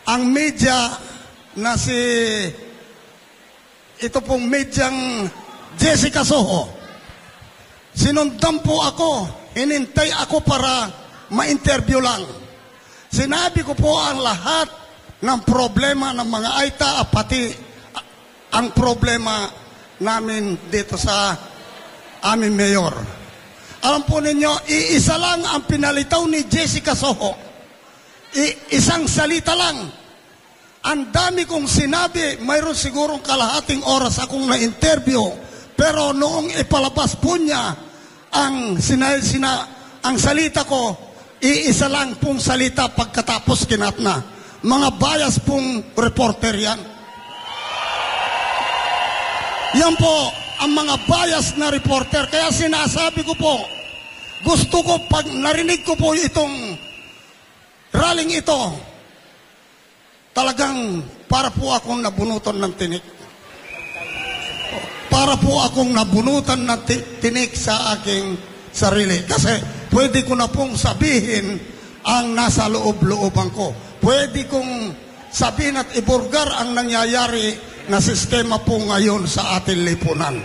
ang media na ito pong medyang Jessica Soho, sinundan po ako, hinintay ako para ma-interview lang. Sinabi ko po ang lahat ng problema ng mga Aita, pati ang problema namin dito sa aming mayor. Alam po ninyo, iisa lang ang pinalitaw ni Jessica Soho. Isang salita lang. Ang dami kong sinabi, mayroon sigurong kalahating oras akong na-interview, pero noong ipalabas po niya ang salita ko, iisa lang pong salita pagkatapos kinat na. Mga bias pong reporter yan. Yan po ang mga bias na reporter. Kaya sinasabi ko po, gusto ko pag narinig ko po itong rallying ito, talagang para po akong nabunutan ng tinik. Para po akong nabunutan ng tinik sa aking sarili. Kasi pwede ko na pong sabihin ang nasa loob-looban ko. Pwede kong sabihin at iburgar ang nangyayari na sistema po ngayon sa ating lipunan.